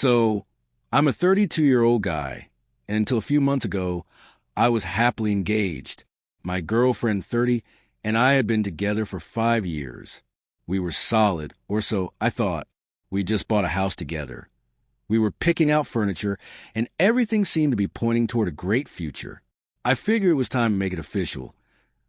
So, I'm a 32-year-old guy, and until a few months ago, I was happily engaged. My girlfriend, 30, and I had been together for 5 years. We were solid, or so I thought. We just bought a house together. We were picking out furniture, and everything seemed to be pointing toward a great future. I figured it was time to make it official,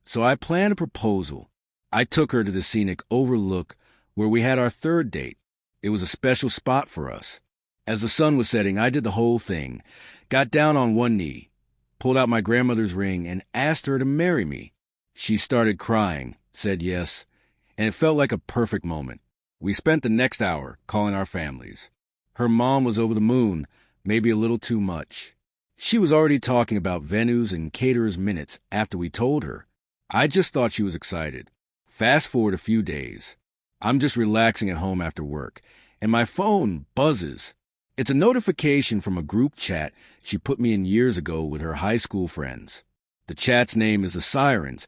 so I planned a proposal. I took her to the scenic overlook where we had our third date. It was a special spot for us. As the sun was setting, I did the whole thing, got down on one knee, pulled out my grandmother's ring, and asked her to marry me. She started crying, said yes, and it felt like a perfect moment. We spent the next hour calling our families. Her mom was over the moon, maybe a little too much. She was already talking about venues and caterers minutes after we told her. I just thought she was excited. Fast forward a few days. I'm just relaxing at home after work, and my phone buzzes. It's a notification from a group chat she put me in years ago with her high school friends. The chat's name is The Sirens,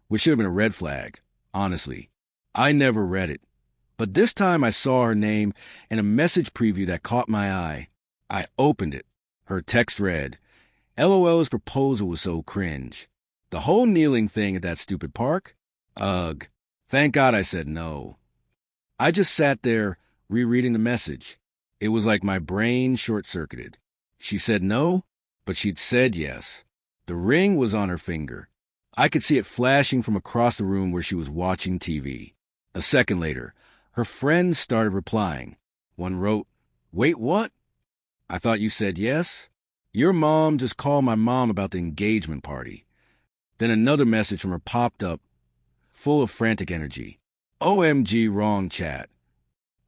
which should have been a red flag, honestly. I never read it. But this time I saw her name and a message preview that caught my eye. I opened it. Her text read, LOL's proposal was so cringe. The whole kneeling thing at that stupid park? Ugh. Thank God I said no. I just sat there rereading the message. It was like my brain short-circuited. She said no, but she'd said yes. The ring was on her finger. I could see it flashing from across the room where she was watching TV. A second later, her friends started replying. One wrote, Wait, what? I thought you said yes? Your mom just called my mom about the engagement party. Then another message from her popped up, full of frantic energy. OMG, wrong chat.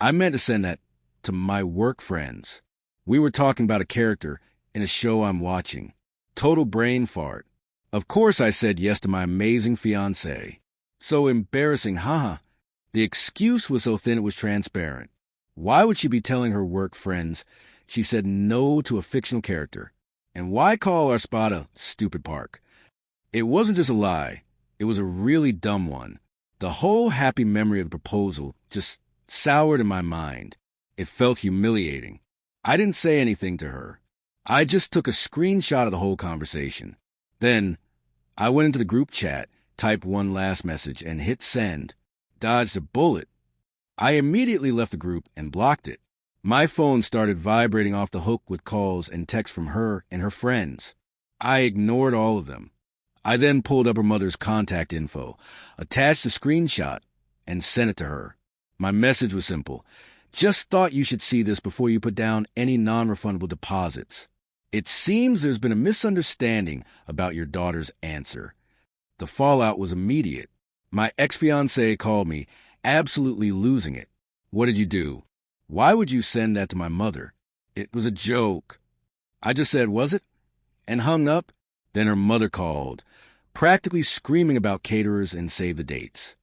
I meant to send that to my work friends. We were talking about a character in a show I'm watching. Total brain fart. Of course I said yes to my amazing fiancé. So embarrassing, haha. The excuse was so thin it was transparent. Why would she be telling her work friends she said no to a fictional character? And why call our spot a stupid park? It wasn't just a lie. It was a really dumb one. The whole happy memory of the proposal just soured in my mind. It felt humiliating. I didn't say anything to her. I just took a screenshot of the whole conversation. Then I went into the group chat, typed one last message, and hit send. Dodged a bullet. I immediately left the group and blocked it. My phone started vibrating off the hook with calls and texts from her and her friends. I ignored all of them. I then pulled up her mother's contact info, attached a screenshot, and sent it to her. My message was simple. Just thought you should see this before you put down any non-refundable deposits. It seems there's been a misunderstanding about your daughter's answer. The fallout was immediate. My ex-fiancé called me, absolutely losing it. What did you do? Why would you send that to my mother? It was a joke. I just said, was it? And hung up. Then her mother called, practically screaming about caterers and save the dates.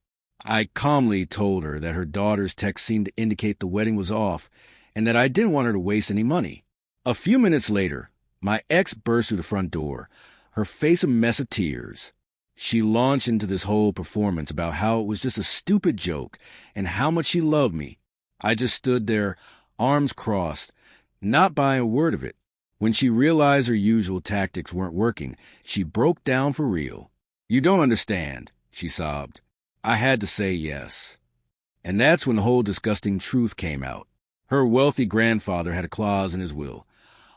I calmly told her that her daughter's text seemed to indicate the wedding was off and that I didn't want her to waste any money. A few minutes later, my ex burst through the front door, her face a mess of tears. She launched into this whole performance about how it was just a stupid joke and how much she loved me. I just stood there, arms crossed, not buying a word of it. When she realized her usual tactics weren't working, she broke down for real. You don't understand, she sobbed. I had to say yes. And that's when the whole disgusting truth came out. Her wealthy grandfather had a clause in his will.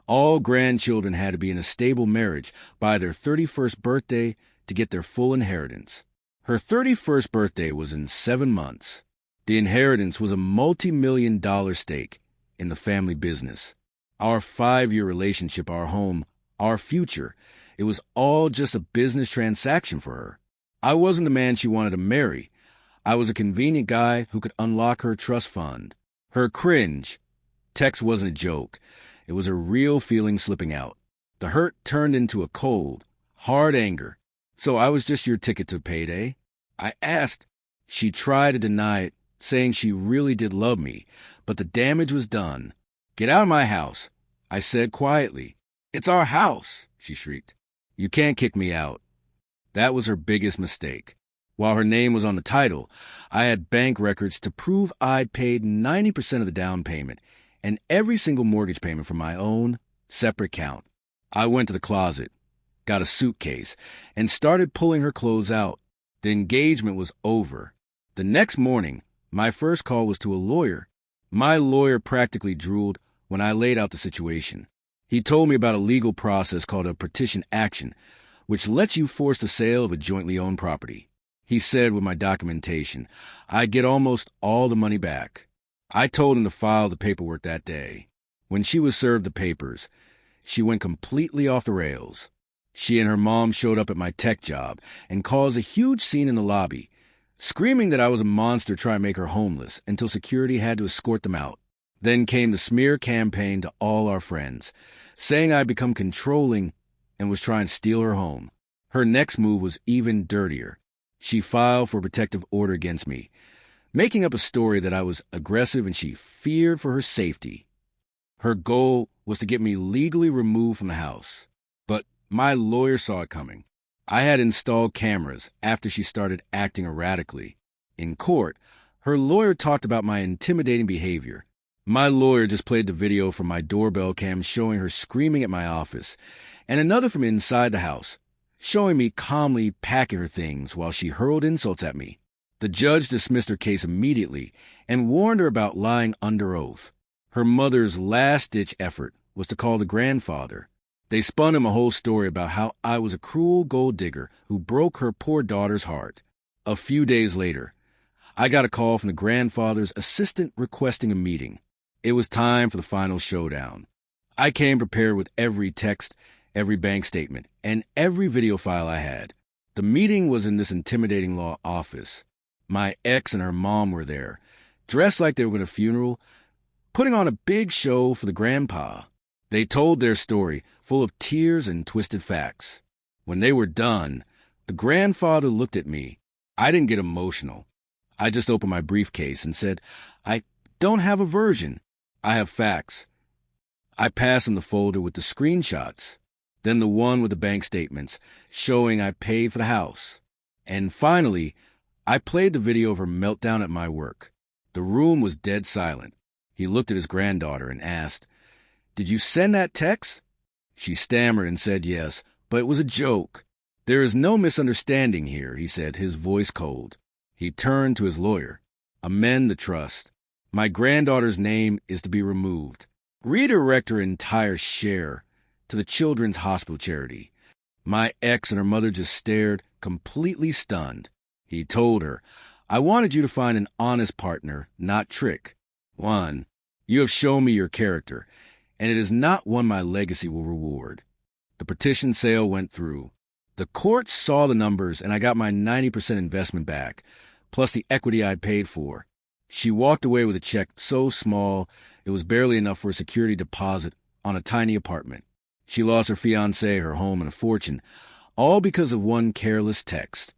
All grandchildren had to be in a stable marriage by their 31st birthday to get their full inheritance. Her 31st birthday was in 7 months. The inheritance was a multi-million-dollar stake in the family business. Our 5-year relationship, our home, our future. It was all just a business transaction for her. I wasn't the man she wanted to marry. I was a convenient guy who could unlock her trust fund. Her cringe text wasn't a joke. It was a real feeling slipping out. The hurt turned into a cold, hard anger. So I was just your ticket to payday? I asked. She tried to deny it, saying she really did love me, but the damage was done. Get out of my house, I said quietly. It's our house, she shrieked. You can't kick me out. That was her biggest mistake. While her name was on the title, I had bank records to prove I'd paid 90% of the down payment, and every single mortgage payment from my own separate account. I went to the closet, got a suitcase, and started pulling her clothes out. The engagement was over. The next morning, my first call was to a lawyer. My lawyer practically drooled when I laid out the situation. He told me about a legal process called a partition action, which lets you force the sale of a jointly owned property. He said with my documentation, I'd get almost all the money back. I told him to file the paperwork that day. When she was served the papers, she went completely off the rails. She and her mom showed up at my tech job and caused a huge scene in the lobby, screaming that I was a monster trying to make her homeless until security had to escort them out. Then came the smear campaign to all our friends, saying I'd become controlling and was trying to steal her home. Her next move was even dirtier. She filed for a protective order against me, making up a story that I was aggressive and she feared for her safety. Her goal was to get me legally removed from the house. But my lawyer saw it coming. I had installed cameras after she started acting erratically. In court, her lawyer talked about my intimidating behavior. My lawyer just played the video from my doorbell cam showing her screaming at my office, and another from inside the house, showing me calmly packing her things while she hurled insults at me. The judge dismissed her case immediately and warned her about lying under oath. Her mother's last-ditch effort was to call the grandfather. They spun him a whole story about how I was a cruel gold digger who broke her poor daughter's heart. A few days later, I got a call from the grandfather's assistant requesting a meeting. It was time for the final showdown. I came prepared with every text, every bank statement, and every video file I had. The meeting was in this intimidating law office. My ex and her mom were there, dressed like they were at a funeral, putting on a big show for the grandpa. They told their story, full of tears and twisted facts. When they were done, the grandfather looked at me. I didn't get emotional. I just opened my briefcase and said, I don't have a version. I have facts. I passed him the folder with the screenshots, then the one with the bank statements showing I paid for the house. And finally, I played the video of her meltdown at my work. The room was dead silent. He looked at his granddaughter and asked, "Did you send that text?" She stammered and said yes, but it was a joke. "There is no misunderstanding here," he said, his voice cold. He turned to his lawyer. "Amend the trust. My granddaughter's name is to be removed. Redirect her entire share to the Children's Hospital charity." My ex and her mother just stared, completely stunned. He told her, "I wanted you to find an honest partner, not trick. 1. You have shown me your character, and it is not one my legacy will reward." The petition sale went through. The court saw the numbers, and I got my 90% investment back, plus the equity I'd paid for. She walked away with a check so small it was barely enough for a security deposit on a tiny apartment. She lost her fiancé, her home, and a fortune, all because of one careless text.